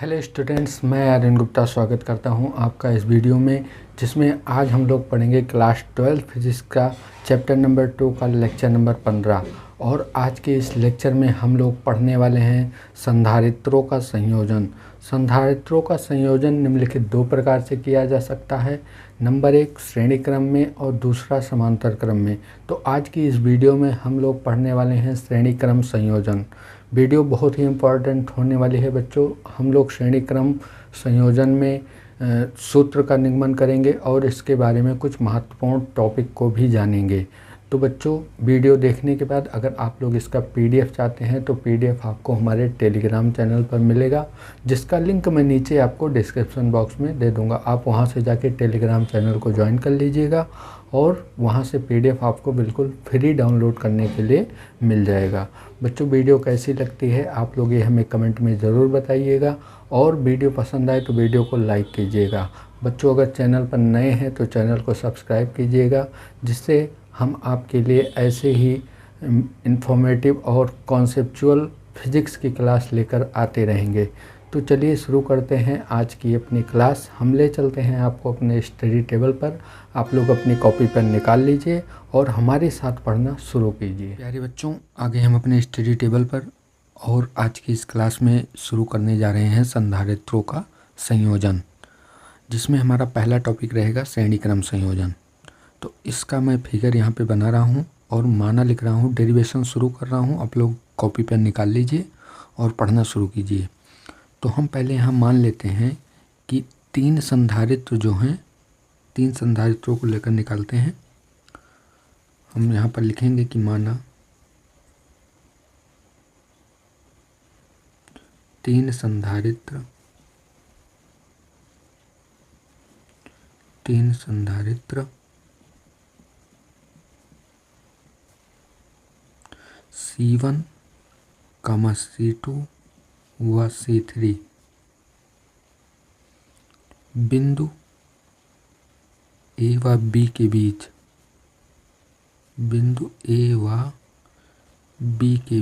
Hello students, मैं आर्यन गुप्ता स्वागत करता हूं आपका इस वीडियो में, जिसमें आज हम लोग पढ़ेंगे क्लास 12 फिजिक्स का चैप्टर नंबर 2 का लेक्चर नंबर 15। और आज के इस लेक्चर में हम लोग पढ़ने वाले हैं संधारित्रों का संयोजन। संधारित्रों का संयोजन निम्नलिखित दो प्रकार से किया जा सकता है। नंबर 1 श्रेणी क्रम में और दूसरा समांतर क्रम में। तो आज की इस वीडियो में हम लोग पढ़ने वाले हैं श्रेणी क्रम संयोजन। वीडियो बहुत ही इम्पोर्टेंट होने वाली है बच्चों। हम लोग श्रेणी क्रम संयोजन में सूत्र का निगमन करेंगे और इसके बारे में कुछ महत्वपूर्ण टॉपिक को भी जानेंगे। तो बच्चों, वीडियो देखने के बाद अगर आप लोग इसका पीडीएफ चाहते हैं तो पीडीएफ आपको हमारे टेलीग्राम चैनल पर मिलेगा, जिसका लिंक मैं नीचे आपको डिस्क्रिप्शन बॉक्स में दे दूंगा। आप वहां से जाके टेलीग्राम चैनल को ज्वाइन कर लीजिएगा और वहां से पीडीएफ आपको बिल्कुल फ्री डाउनलोड करने के लिए मिल जाएगा। बच्चों, वीडियो कैसी लगती है आप लोग ये हमें कमेंट में ज़रूर बताइएगा, और वीडियो पसंद आए तो वीडियो को लाइक कीजिएगा। बच्चों, अगर चैनल पर नए हैं तो चैनल को सब्सक्राइब कीजिएगा, जिससे हम आपके लिए ऐसे ही इंफॉर्मेटिव और कॉन्सेप्चुअल फिज़िक्स की क्लास लेकर आते रहेंगे। तो चलिए शुरू करते हैं आज की अपनी क्लास। हम ले चलते हैं आपको अपने स्टडी टेबल पर। आप लोग अपनी कॉपी पेन निकाल लीजिए और हमारे साथ पढ़ना शुरू कीजिए। प्यारे बच्चों, आगे हम अपने स्टडी टेबल पर और आज की इस क्लास में शुरू करने जा रहे हैं संधारित्रों का संयोजन, जिसमें हमारा पहला टॉपिक रहेगा श्रेणी क्रम संयोजन। तो इसका मैं फिगर यहाँ पे बना रहा हूँ और माना लिख रहा हूँ, डेरिवेशन शुरू कर रहा हूँ। आप लोग कॉपी पेन निकाल लीजिए और पढ़ना शुरू कीजिए। तो हम पहले यहाँ मान लेते हैं कि तीन संधारित्र जो हैं, तीन संधारित्रों को लेकर निकालते हैं। हम यहाँ पर लिखेंगे कि माना तीन संधारित्र C1, C2 व C3 बिंदु A व B के बीच, बिंदु A व B के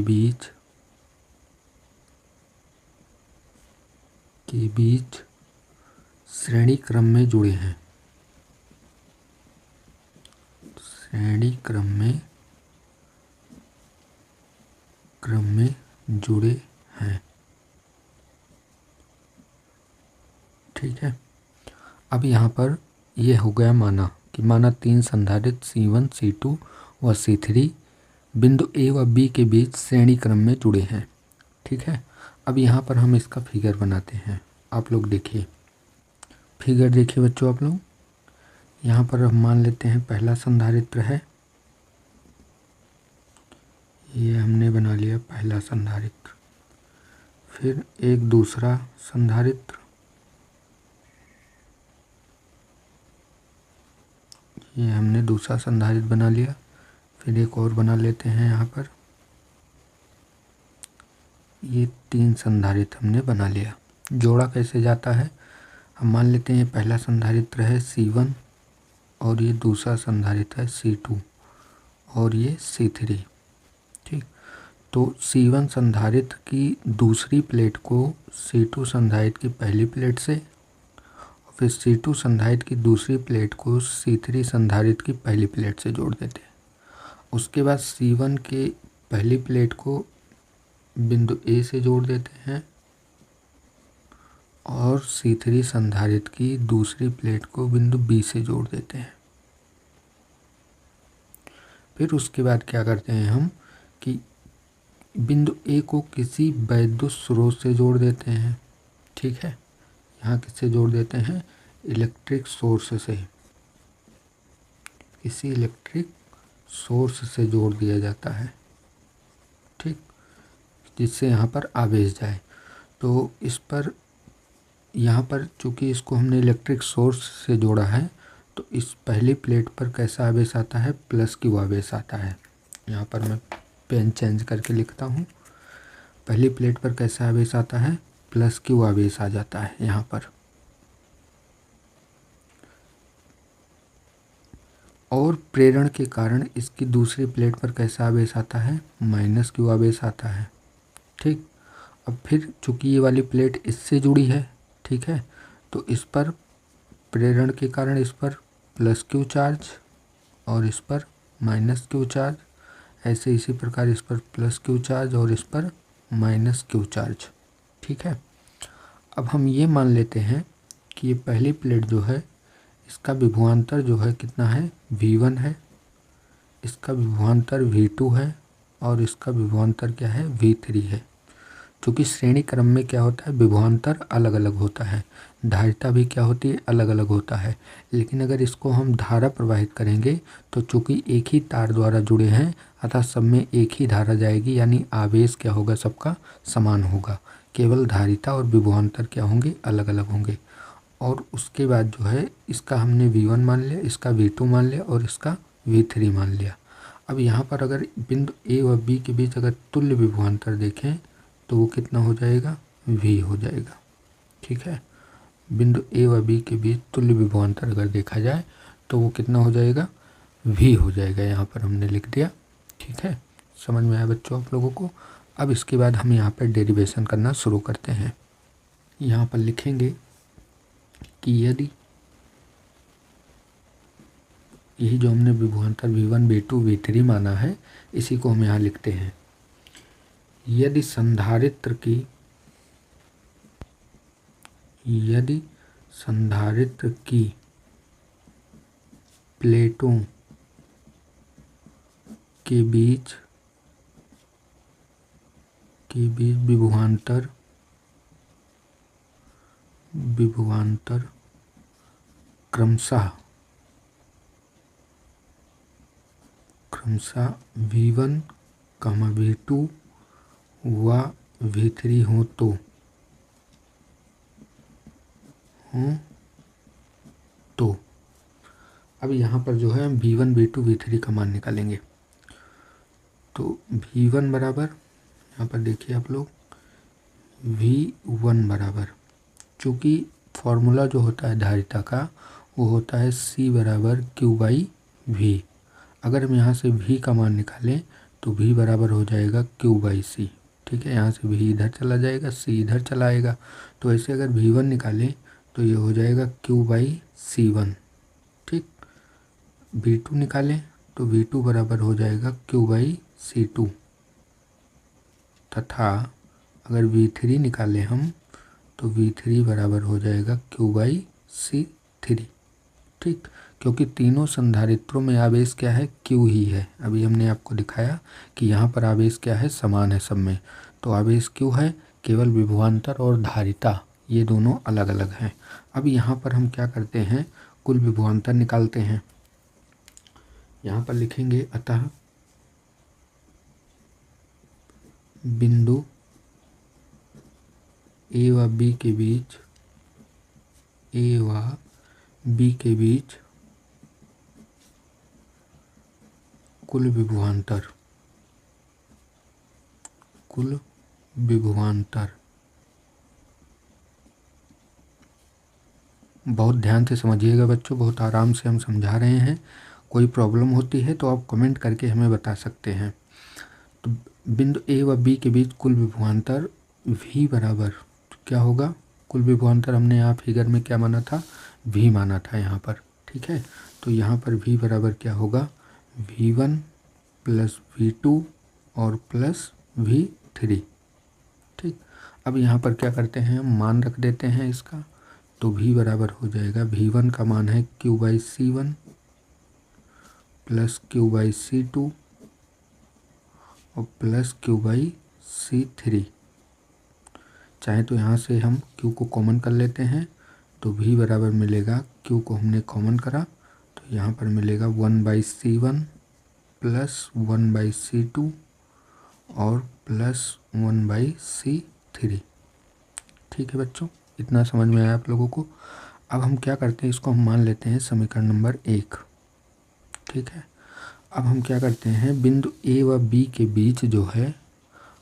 बीच श्रेणी क्रम में जुड़े हैं। श्रेणी क्रम में जुड़े हैं। ठीक है। अब यहाँ पर यह हो गया माना कि माना तीन संधारित्र C1, C2 व C3 बिंदु A व B के बीच श्रेणी क्रम में जुड़े हैं। ठीक है। अब यहाँ पर हम इसका फिगर बनाते हैं। आप लोग देखिए, फिगर देखिए बच्चों। आप लोग यहाँ पर हम मान लेते हैं पहला संधारित्र है, ये हमने बना लिया पहला संधारित्र। फिर एक दूसरा संधारित्र, ये हमने दूसरा संधारित्र बना लिया। फिर एक और बना लेते हैं यहाँ पर, ये तीन संधारित्र हमने बना लिया। जोड़ा कैसे जाता है, हम मान लेते हैं पहला संधारित्र है C1 और ये दूसरा संधारित्र है C2 और ये C3। ठीक। तो C1 संधारित्र की दूसरी प्लेट को C2 संधारित्र की पहली प्लेट से, फिर C2 संधारित्र की दूसरी प्लेट को C3 संधारित्र की पहली प्लेट से जोड़ देते हैं। उसके बाद C1 के पहली प्लेट को बिंदु A से जोड़ देते हैं और C3 संधारित्र की दूसरी प्लेट को बिंदु B से जोड़ देते हैं। फिर उसके बाद क्या करते हैं हम कि बिंदु A को किसी वैद्युत स्रोत से जोड़ देते हैं। ठीक है। यहाँ किससे जोड़ देते हैं, इलेक्ट्रिक सोर्स से, किसी इलेक्ट्रिक सोर्स से जोड़ दिया जाता है। ठीक। जिससे यहाँ पर आवेश जाए। तो इस पर यहाँ पर चूँकि इसको हमने इलेक्ट्रिक सोर्स से जोड़ा है, तो इस पहली प्लेट पर कैसा आवेश आता है, प्लस क्यू आवेश आता है। यहाँ पर मैं पेन चेंज करके लिखता हूँ। पहली प्लेट पर कैसा आवेश आता है, प्लस क्यू आवेश आ जाता है यहाँ पर। और प्रेरण के कारण इसकी दूसरी प्लेट पर कैसा आवेश आता है, माइनस क्यू आवेश आता है। ठीक। अब फिर चूँकि ये वाली प्लेट इससे जुड़ी है, ठीक है, तो इस पर प्रेरण के कारण इस पर प्लस क्यू चार्ज और इस पर माइनस क्यू चार्ज, ऐसे इसी प्रकार इस पर प्लस क्यू चार्ज और इस पर माइनस क्यू चार्ज, ठीक है। अब हम ये मान लेते हैं कि ये पहली प्लेट जो है इसका विभवांतर जो है कितना है, V1 है, इसका विभवांतर V2 है और इसका विभवांतर क्या है, V3 है। क्योंकि श्रेणी क्रम में क्या होता है, विभवांतर अलग अलग होता है, धारिता भी क्या होती है, अलग अलग होता है। लेकिन अगर इसको हम धारा प्रवाहित करेंगे तो चूँकि एक ही तार द्वारा जुड़े हैं अतः सब में एक ही धारा जाएगी, यानी आवेश क्या होगा, सबका समान होगा, केवल धारिता और विभवांतर क्या होंगे, अलग अलग होंगे। और उसके बाद जो है इसका हमने V1 मान लिया, इसका V2 मान लिया और इसका V3 मान लिया। अब यहाँ पर अगर बिंदु A व B के बीच अगर तुल्य विभवांतर देखें तो वो कितना हो जाएगा, V हो जाएगा, ठीक है। बिंदु A व B के बीच तुल्य विभवांतर अगर देखा जाए तो वो कितना हो जाएगा, V हो जाएगा, यहाँ पर हमने लिख दिया, ठीक है। समझ में आया बच्चों आप लोगों को। अब इसके बाद हम यहाँ पर डेरिवेशन करना शुरू करते हैं। यहाँ पर लिखेंगे कि यदि यही जो हमने विभवांतर V1 V2 V3 माना है इसी को हम यहाँ लिखते हैं। यदि संधारित्र की प्लेटों के बीच विभवांतर क्रमशः V1, V2 व V3 हो तो अब यहाँ पर जो है हम V1 V2 V3 का मान निकालेंगे। तो V1 बराबर, यहाँ पर देखिए आप लोग, V1 बराबर, चूँकि फॉर्मूला जो होता है धारिता का वो होता है C बराबर Q/V। अगर हम यहाँ से V का मान निकालें तो V बराबर हो जाएगा Q/C, ठीक है। यहाँ से V इधर चला जाएगा, C इधर चला आएगा, तो ऐसे अगर V1 निकालें तो ये हो जाएगा Q/C1, ठीक। V2 निकालें तो V2 बराबर हो जाएगा Q/C2 तथा अगर V3 निकालें हम तो V3 बराबर हो जाएगा Q/C3, ठीक। क्योंकि तीनों संधारित्रों में आवेश क्या है, Q ही है। अभी हमने आपको दिखाया कि यहाँ पर आवेश क्या है, समान है सब में, तो आवेश Q है, केवल विभवांतर और धारिता ये दोनों अलग अलग हैं। अब यहाँ पर हम क्या करते हैं, कुल विभवांतर निकालते हैं। यहाँ पर लिखेंगे अतः बिंदु A व B के बीच कुल विभवांतर बहुत ध्यान से समझिएगा बच्चों, बहुत आराम से हम समझा रहे हैं। कोई प्रॉब्लम होती है तो आप कमेंट करके हमें बता सकते हैं। तो बिंदु A व B के बीच कुल विभवांतर V बराबर क्या होगा, कुल विभवांतर हमने यहाँ फिगर में क्या माना था, V माना था यहाँ पर, ठीक है। तो यहाँ पर V बराबर क्या होगा, V1 प्लस V2 और प्लस V3, ठीक। अब यहाँ पर क्या करते हैं, हम मान रख देते हैं इसका, तो V बराबर हो जाएगा, V1 का मान है Q/C1 प्लस Q/C2 और प्लस Q/C3। चाहे तो यहाँ से हम Q को कॉमन कर लेते हैं तो V बराबर मिलेगा, Q को हमने कॉमन करा तो यहाँ पर मिलेगा 1/C1 प्लस 1/C2 और प्लस 1/C3, ठीक है बच्चों, इतना समझ में आया आप लोगों को। अब हम क्या करते हैं, इसको हम मान लेते हैं समीकरण नंबर 1, ठीक है। अब हम क्या करते हैं, बिंदु A व B के बीच जो है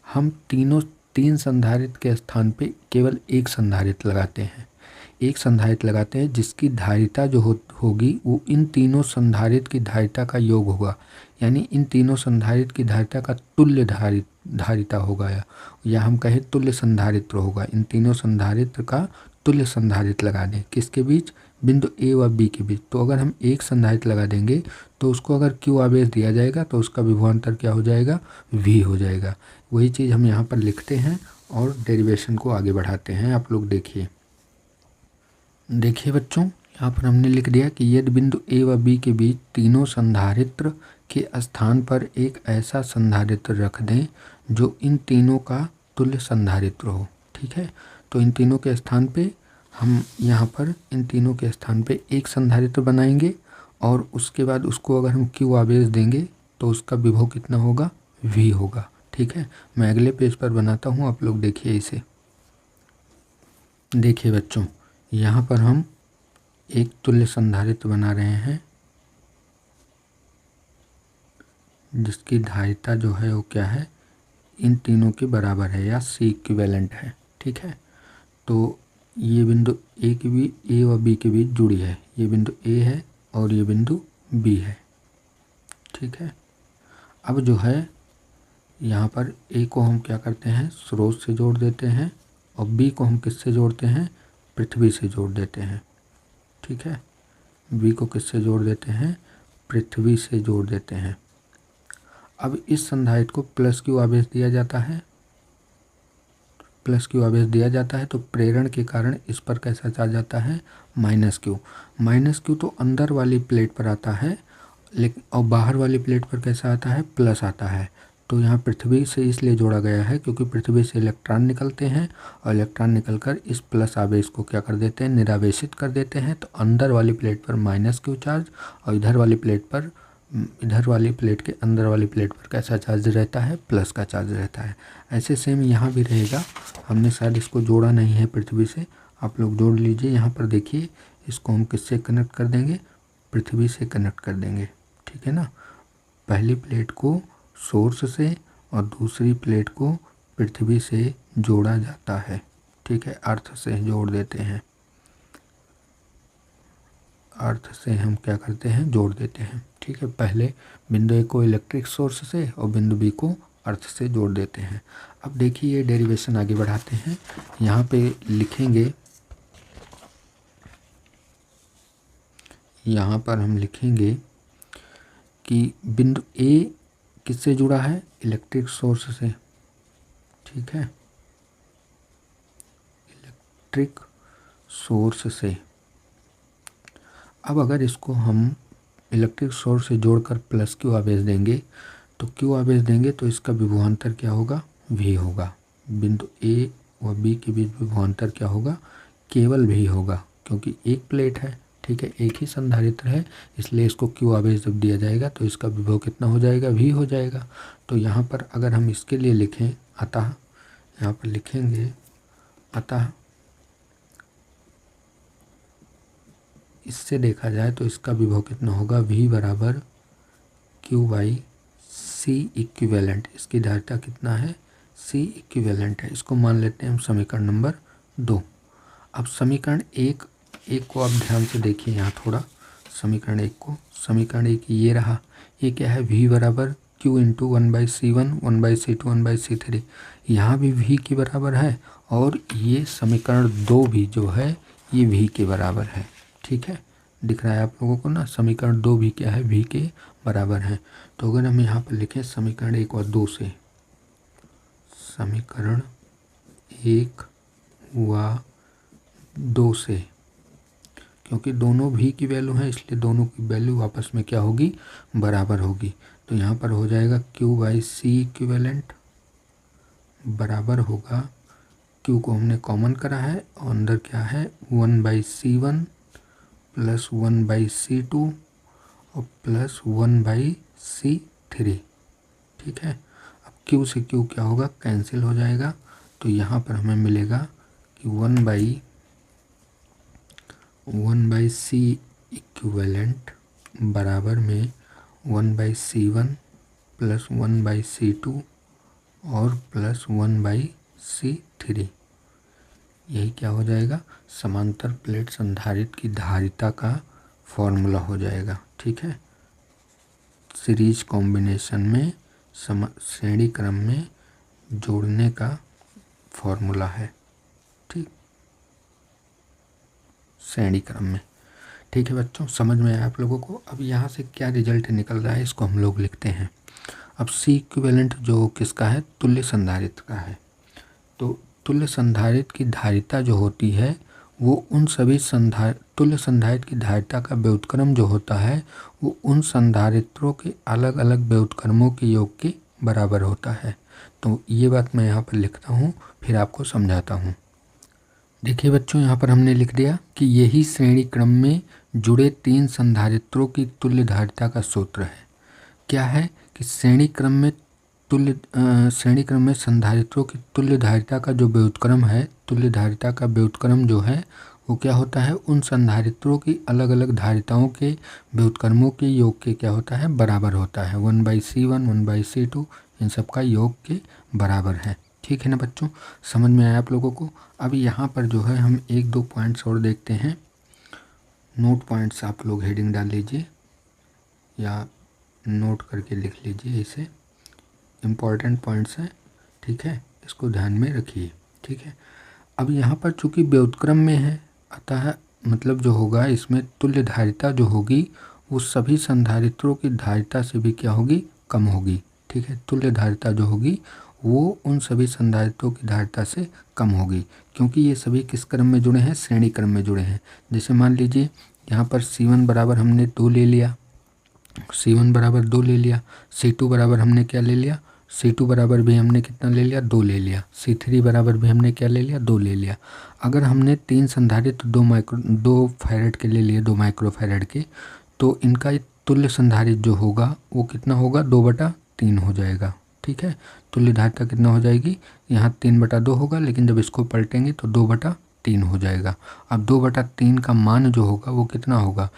हम तीन संधारित्र के स्थान पे केवल एक संधारित्र लगाते हैं। एक संधारित्र लगाते हैं जिसकी धारिता जो होगी वो इन तीनों संधारित्र की धारिता का योग होगा, यानी इन तीनों संधारित्र की धारिता का तुल्य धारिता होगा, या हम कहें तुल्य संधारित्र होगा। इन तीनों संधारित्र का तुल्य संधारित्र लगा दें, किसके बीच? बिंदु ए व बी के बीच। तो अगर हम एक संधारित्र लगा देंगे तो उसको अगर क्यू आवेश दिया जाएगा तो उसका विभवांतर क्या हो जाएगा? वी हो जाएगा। वही चीज़ हम यहाँ पर लिखते हैं और डेरिवेशन को आगे बढ़ाते हैं। आप लोग देखिए बच्चों, यहाँ पर हमने लिख दिया कि यदि बिंदु ए व बी के बीच तीनों संधारित्र के स्थान पर एक ऐसा संधारित्र रख दें जो इन तीनों का तुल्य संधारित्र हो। ठीक है, तो इन तीनों के स्थान पे हम यहाँ पर इन तीनों के स्थान पे एक संधारित्र बनाएंगे और उसके बाद उसको अगर हम क्यू आवेश देंगे तो उसका विभव कितना होगा? वी होगा। ठीक है, मैं अगले पेज पर बनाता हूँ, आप लोग देखिए इसे। देखिए बच्चों, यहाँ पर हम एक तुल्य संधारित्र बना रहे हैं जिसकी धारिता जो है वो क्या है? इन तीनों के बराबर है या सी इक्विवेलेंट है। ठीक है, तो ये बिंदु ए व बी के बीच जुड़ी है। ये बिंदु ए है और ये बिंदु बी है। ठीक है, अब जो है यहाँ पर ए को हम क्या करते हैं? स्रोत से जोड़ देते हैं और बी को हम किससे जोड़ते हैं? पृथ्वी से जोड़ देते हैं। ठीक है, बी को किससे जोड़ देते हैं? पृथ्वी से जोड़ देते हैं। अब इस संधारित्र को प्लस क्यू आवेश दिया जाता है, प्लस क्यू आवेश दिया जाता है, तो प्रेरण के कारण इस पर कैसा चार्ज आता है? Minus Q. माइनस क्यू तो अंदर वाली प्लेट पर आता है, लेकिन और बाहर वाली प्लेट पर कैसा आता है? प्लस आता है। तो यहाँ पृथ्वी से इसलिए जोड़ा गया है क्योंकि पृथ्वी से इलेक्ट्रॉन निकलते हैं और इलेक्ट्रॉन निकलकर इस प्लस आवेश को क्या कर देते हैं? निरावेशित कर देते हैं। तो अंदर वाली प्लेट पर माइनस क्यू चार्ज और इधर वाली प्लेट के अंदर वाली प्लेट पर कैसा चार्ज रहता है? प्लस का चार्ज रहता है। ऐसे सेम यहाँ भी रहेगा। हमने शायद इसको जोड़ा नहीं है पृथ्वी से, आप लोग जोड़ लीजिए। यहाँ पर देखिए, इसको हम किससे कनेक्ट कर देंगे? पृथ्वी से कनेक्ट कर देंगे। ठीक है ना, पहली प्लेट को सोर्स से और दूसरी प्लेट को पृथ्वी से जोड़ा जाता है। ठीक है, अर्थ से जोड़ देते हैं, अर्थ से हम क्या करते हैं? जोड़ देते हैं। ठीक है, पहले बिंदु ए को इलेक्ट्रिक सोर्स से और बिंदु बी को अर्थ से जोड़ देते हैं। अब देखिए ये डेरिवेशन आगे बढ़ाते हैं। यहाँ पे लिखेंगे, यहाँ पर हम लिखेंगे कि बिंदु ए किससे जुड़ा है? इलेक्ट्रिक सोर्स से। ठीक है, इलेक्ट्रिक सोर्स से। अब अगर इसको हम इलेक्ट्रिक सोर्स से जोड़कर प्लस क्यू आवेश देंगे तो क्यू आवेश देंगे तो इसका विभवांतर क्या होगा? वी होगा। बिंदु ए व बी के बीच विभवांतर क्या होगा? केवल वी होगा, क्योंकि एक प्लेट है। ठीक है, एक ही संधारित्र है, इसलिए इसको क्यू आवेश जब दिया जाएगा तो इसका विभव कितना हो जाएगा? वी हो जाएगा। तो यहाँ पर अगर हम इसके लिए लिखें, अतः यहाँ पर लिखेंगे, अतः इससे देखा जाए तो इसका विभव कितना होगा? V बराबर क्यू बाई सी इक्विवेलेंट। इसकी धारिता कितना है? सी इक्विवेलेंट है। इसको मान लेते हैं हम समीकरण नंबर 2। अब समीकरण एक को आप ध्यान से देखिए यहाँ थोड़ा, समीकरण एक ये रहा। ये क्या है? V बराबर Q into 1/C1 1/C2 1/C3। यहाँ भी V के बराबर है और ये समीकरण 2 भी जो है ये V के बराबर है। ठीक है, दिख रहा है आप लोगों को ना? समीकरण 2 भी क्या है? V के बराबर है। तो अगर हम यहाँ पर लिखें समीकरण 1 और 2 से, समीकरण 1 व 2 से, क्योंकि दोनों V की वैल्यू है इसलिए दोनों की वैल्यू आपस में क्या होगी? बराबर होगी। तो यहाँ पर हो जाएगा Q बाई सी इक्विवेलेंट बराबर होगा, Q को हमने कॉमन करा है और अंदर क्या है? 1/C1 प्लस 1/C2 और प्लस 1/C3। ठीक है, अब Q से Q क्या होगा? कैंसिल हो जाएगा। तो यहाँ पर हमें मिलेगा कि 1/C इक्विवेलेंट बराबर में 1/C1 प्लस 1/C2 और प्लस 1/C3। यही क्या हो जाएगा, समांतर प्लेट संधारित्र की धारिता का फॉर्मूला हो जाएगा। ठीक है, सीरीज कॉम्बिनेशन में श्रेणी क्रम में जोड़ने का फॉर्मूला है। ठीक, श्रेणी क्रम में। ठीक है बच्चों, समझ में आया आप लोगों को। अब यहाँ से क्या रिजल्ट निकल रहा है इसको हम लोग लिखते हैं। अब सी इक्विवेलेंट जो किसका है, तुल्य संधारित्र का है। तो तुल्य संधारित्र की धारिता जो होती है वो उन सभी तुल्य संधारित्र की धारिता का व्युत्क्रम जो होता है वो उन संधारित्रों के अलग अलग व्युत्क्रमों के योग के बराबर होता है। तो ये बात मैं यहाँ पर लिखता हूँ, फिर आपको समझाता हूँ। देखिए बच्चों, यहाँ पर हमने लिख दिया कि यही श्रेणी क्रम में जुड़े 3 संधारित्रों की तुल्य धारिता का सूत्र है। क्या है कि श्रेणी क्रम में संधारित्रों की तुल्य धारिता का जो व्युत्क्रम है, तुल्य धारिता का व्युत्क्रम जो है वो क्या होता है, उन संधारित्रों की अलग अलग धारिताओं के व्युत्क्रमों के योग के क्या होता है, बराबर होता है। 1/C1 1/C2 इन सब का योग के बराबर है। ठीक है ना बच्चों, समझ में आया आप लोगों को। अब यहाँ पर जो है हम 1-2 पॉइंट्स और देखते हैं। नोट पॉइंट्स आप लोग हेडिंग डाल लीजिए या नोट करके लिख लीजिए, इसे इम्पॉर्टेंट पॉइंट्स हैं। ठीक है, इसको ध्यान में रखिए। ठीक है, अब यहाँ पर चूंकि व्युत्क्रम में है, अतः मतलब जो होगा इसमें तुल्य धारिता जो होगी वो सभी संधारित्रों की धारिता से भी क्या होगी, कम होगी। ठीक है, तुल्य धारिता जो होगी वो उन सभी संधारित्रों की धारिता से कम होगी, क्योंकि ये सभी किस क्रम में जुड़े हैं, श्रेणी क्रम में जुड़े हैं। जैसे मान लीजिए यहाँ पर C1 बराबर हमने 2 ले लिया, C1 बराबर 2 ले लिया, C2 बराबर हमने क्या ले लिया, C2 बराबर भी हमने कितना ले लिया, 2 ले लिया, C3 बराबर भी हमने क्या ले लिया, 2 ले लिया। अगर हमने 3 संधारित्र 2 फैरेड के ले लिए, 2 माइक्रोफैरेड के, तो इनका तुल्य संधारित्र जो होगा वो कितना होगा, 2/3 हो जाएगा। ठीक है, तुल्य धारिता कितना हो जाएगी, यहाँ 3/2 होगा, लेकिन जब इसको पलटेंगे तो 2/3 हो जाएगा। अब 2/3 का मान जो होगा वो कितना होगा,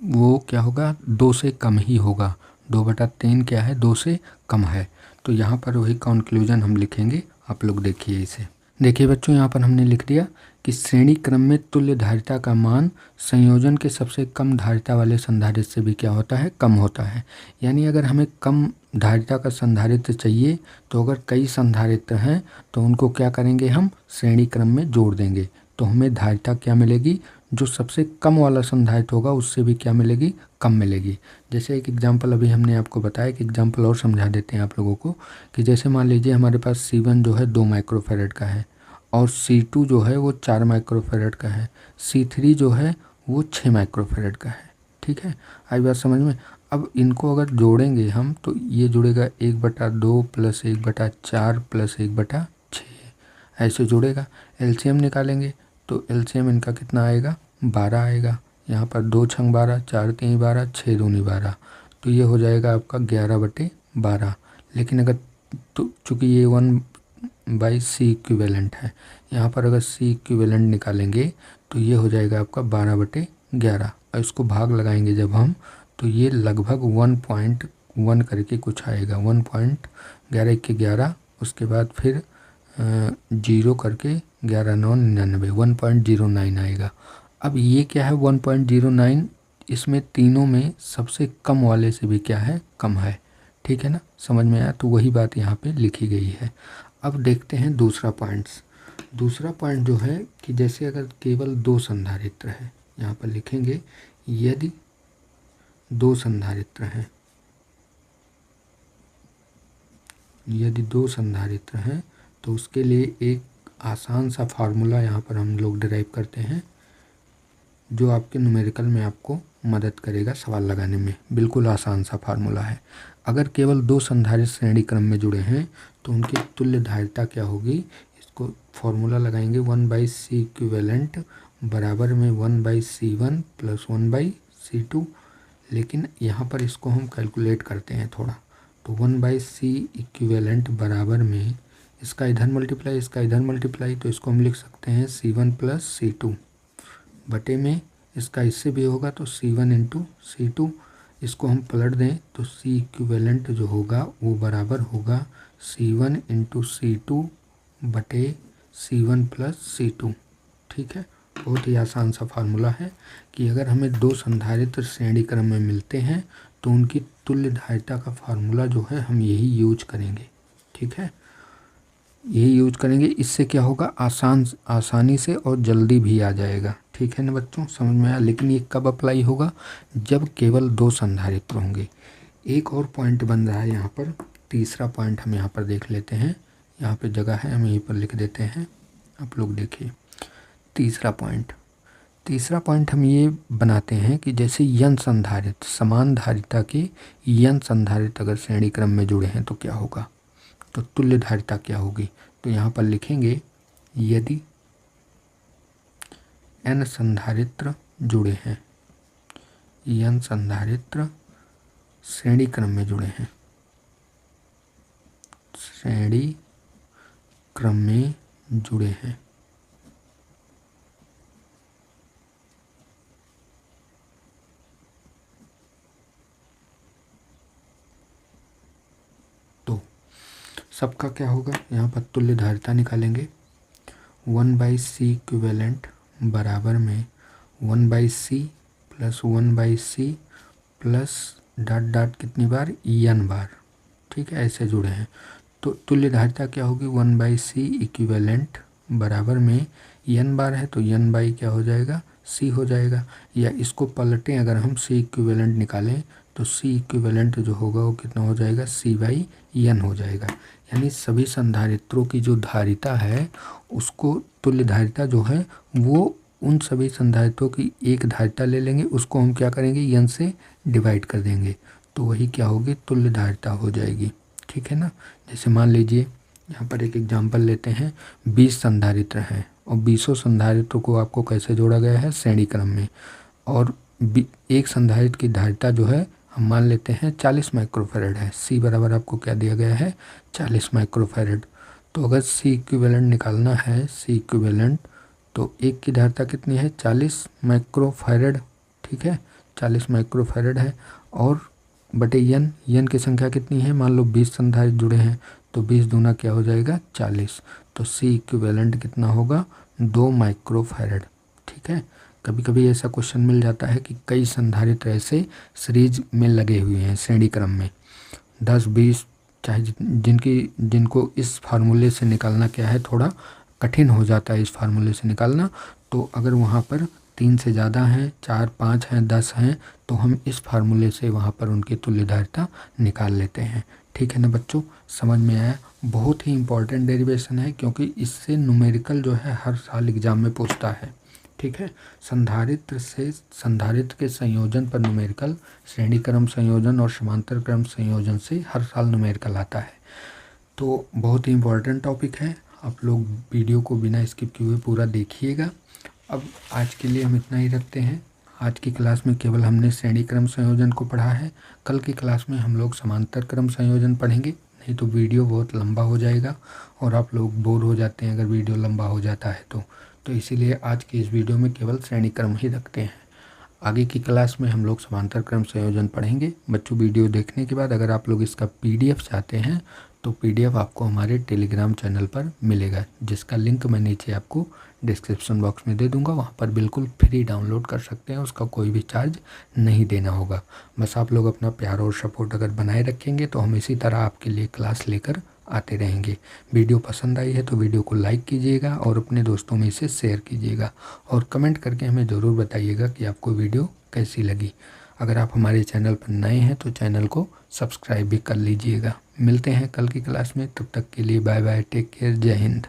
वो क्या होगा, 2 से कम ही होगा। 2/3 क्या है, 2 से कम है। तो यहाँ पर वही कंक्लूजन हम लिखेंगे, आप लोग देखिए इसे। देखिए बच्चों, यहाँ पर हमने लिख दिया कि श्रेणी क्रम में तुल्य धारिता का मान संयोजन के सबसे कम धारिता वाले संधारित्र से भी क्या होता है, कम होता है। यानी अगर हमें कम धारिता का संधारित्र चाहिए तो अगर कई संधारित्र हैं तो उनको क्या करेंगे, हम श्रेणी क्रम में जोड़ देंगे, तो हमें धारिता क्या मिलेगी, जो सबसे कम वाला संधारित्र होगा उससे भी क्या मिलेगी, कम मिलेगी। जैसे एक एग्जांपल अभी हमने आपको बताया कि एग्जांपल और समझा देते हैं आप लोगों को, कि जैसे मान लीजिए हमारे पास C1 जो है 2 माइक्रोफैरेड का है और C2 जो है वो 4 माइक्रोफैरेड का है, C3 जो है वो 6 माइक्रोफैरेड का है। ठीक है, आई बात समझ में। अब इनको अगर जोड़ेंगे हम तो ये जुड़ेगा 1/2 + 1/4 + 1/6, ऐसे जुड़ेगा। एलसीएम निकालेंगे तो एलसीएम इनका कितना आएगा, 12 आएगा। यहाँ पर 2 × 12, 4 × 3 12, 6 × 2 12, तो ये हो जाएगा आपका 11/12। लेकिन अगर तो चूँकि ये 1/C इक्विवेलेंट है, यहाँ पर अगर C इक्विवेलेंट निकालेंगे तो ये हो जाएगा आपका 12/11, और इसको भाग लगाएंगे जब हम तो ये लगभग 1.1 करके कुछ आएगा, 1.11 × 11, उसके बाद फिर 0 करके 11 9 99, 1.09 आएगा। अब ये क्या है, 1.09 इसमें तीनों में सबसे कम वाले से भी क्या है, कम है। ठीक है ना, समझ में आया। तो वही बात यहाँ पे लिखी गई है। अब देखते हैं दूसरा पॉइंट्स। दूसरा पॉइंट जो है कि जैसे अगर केवल 2 संधारित्र है, यहाँ पर लिखेंगे यदि 2 संधारित्र हैं, यदि 2 संधारित्र हैं तो उसके लिए एक आसान सा फार्मूला यहाँ पर हम लोग डिराइव करते हैं, जो आपके न्यूमेरिकल में आपको मदद करेगा सवाल लगाने में। बिल्कुल आसान सा फार्मूला है। अगर केवल 2 संधारित्र श्रेणी क्रम में जुड़े हैं तो उनकी तुल्य धारिता क्या होगी, इसको फार्मूला लगाएंगे 1/C इक्विवेलेंट बराबर में 1/C1 + 1/C2। लेकिन यहाँ पर इसको हम कैलकुलेट करते हैं थोड़ा, तो 1/C इक्विवेलेंट बराबर में इसका इधर मल्टीप्लाई, इसका इधर मल्टीप्लाई, तो इसको हम लिख सकते हैं C1 + C2 बटे में इसका इससे भी होगा तो C1 × C2। इसको हम पलट दें तो C इक्विवेलेंट जो होगा वो बराबर होगा C1 × C2 बटे C1 प्लस C2। ठीक है, बहुत ही आसान सा फार्मूला है कि अगर हमें दो संधारित्र श्रेणी क्रम में मिलते हैं तो उनकी तुल्य धारिता का फार्मूला जो है हम यही यूज करेंगे। ठीक है, यही यूज करेंगे। इससे क्या होगा, आसानी से और जल्दी भी आ जाएगा। ठीक है ना बच्चों, समझ में आया। लेकिन ये कब अप्लाई होगा, जब केवल दो संधारित्र होंगे। एक और पॉइंट बन रहा है यहाँ पर, तीसरा पॉइंट हम यहाँ पर देख लेते हैं। यहाँ पे जगह है, हम यहीं पर लिख देते हैं, आप लोग देखिए। तीसरा पॉइंट हम ये बनाते हैं कि जैसे यन संधारित्र, समान धारिता के यन संधारित्र अगर श्रेणी क्रम में जुड़े हैं तो क्या होगा, तो तुल्य धारिता क्या होगी। तो यहाँ पर लिखेंगे यदि n संधारित्र जुड़े हैं, n संधारित्र श्रेणी क्रम में जुड़े हैं, श्रेणी क्रम में जुड़े हैं, तो सबका क्या होगा, यहाँ पर तुल्य धारिता निकालेंगे। 1/c इक्विवेलेंट बराबर में 1/c plus 1/c plus dot dot कितनी बार, n बार। ठीक है, ऐसे जुड़े हैं तो तुल्य धारिता क्या होगी, 1/c इक्विवेलेंट बराबर में n बार है तो n बाई क्या हो जाएगा, c हो जाएगा। या इसको पलटें, अगर हम c इक्विवेलेंट निकालें तो c इक्विवेलेंट जो होगा वो कितना हो जाएगा, c/n हो जाएगा। यानी सभी संधारित्रों की जो धारिता है उसको, तुल्य धारिता जो है वो उन सभी संधारित्रों की एक धारिता ले लेंगे, उसको हम क्या करेंगे, n से डिवाइड कर देंगे, तो वही क्या होगी, तुल्य धारिता हो जाएगी। ठीक है ना। जैसे मान लीजिए यहाँ पर एक एग्जांपल लेते हैं, 20 संधारित्र हैं और 20 संधारित्रों को आपको कैसे जोड़ा गया है, श्रेणी क्रम में। और एक संधारित्र की धारिता जो है हम मान लेते हैं 40 माइक्रोफैरड है। C बराबर आपको क्या दिया गया है, 40 माइक्रोफैरड। तो अगर C इक्विवेलेंट निकालना है, C इक्विवेलेंट, तो एक की धारिता कितनी है, 40 माइक्रोफैरड। ठीक है, 40 माइक्रोफैरड है और बटे n की संख्या कितनी है, मान लो 20 संधारित्र जुड़े हैं तो 20 दूना क्या हो जाएगा, 40। तो C इक्विवेलेंट कितना होगा, 2 माइक्रोफैरड। ठीक है, कभी कभी ऐसा क्वेश्चन मिल जाता है कि कई संधारित्र ऐसे सीरीज में लगे हुए हैं श्रेणी क्रम में, 10-20, चाहे जिनको इस फार्मूले से निकालना क्या है, थोड़ा कठिन हो जाता है इस फार्मूले से निकालना। तो अगर वहाँ पर 3 से ज़्यादा हैं, 4, 5 हैं, 10 हैं, तो हम इस फार्मूले से वहाँ पर उनकी तुल्य धारिता निकाल लेते हैं। ठीक है ना बच्चों, समझ में आया। बहुत ही इंपॉर्टेंट डेरिवेशन है क्योंकि इससे न्यूमेरिकल जो है हर साल एग्जाम में पूछता है। ठीक है, संधारित्र से संधारित्र के संयोजन पर न्यूमेरिकल, श्रेणी क्रम संयोजन और समांतर क्रम संयोजन से हर साल न्यूमेरिकल आता है। तो बहुत ही इंपॉर्टेंट टॉपिक है, आप लोग वीडियो को बिना स्किप किए हुए पूरा देखिएगा। अब आज के लिए हम इतना ही रखते हैं। आज की क्लास में केवल हमने श्रेणी क्रम संयोजन को पढ़ा है। कल की क्लास में हम लोग समांतर क्रम संयोजन पढ़ेंगे, नहीं तो वीडियो बहुत लंबा हो जाएगा और आप लोग बोर हो जाते हैं अगर वीडियो लंबा हो जाता है तो इसीलिए आज की इस वीडियो में केवल श्रेणी क्रम ही रखते हैं। आगे की क्लास में हम लोग समांतर क्रम संयोजन पढ़ेंगे। बच्चों, वीडियो देखने के बाद अगर आप लोग इसका PDF चाहते हैं तो PDF आपको हमारे टेलीग्राम चैनल पर मिलेगा, जिसका लिंक मैं नीचे आपको डिस्क्रिप्शन बॉक्स में दे दूंगा। वहाँ पर बिल्कुल फ्री डाउनलोड कर सकते हैं, उसका कोई भी चार्ज नहीं देना होगा। बस आप लोग अपना प्यार और सपोर्ट अगर बनाए रखेंगे तो हम इसी तरह आपके लिए क्लास लेकर आते रहेंगे। वीडियो पसंद आई है तो वीडियो को लाइक कीजिएगा और अपने दोस्तों में इसे शेयर कीजिएगा और कमेंट करके हमें ज़रूर बताइएगा कि आपको वीडियो कैसी लगी। अगर आप हमारे चैनल पर नए हैं तो चैनल को सब्सक्राइब भी कर लीजिएगा। मिलते हैं कल की क्लास में, तब तक के लिए बाय बाय, टेक केयर, जय हिंद।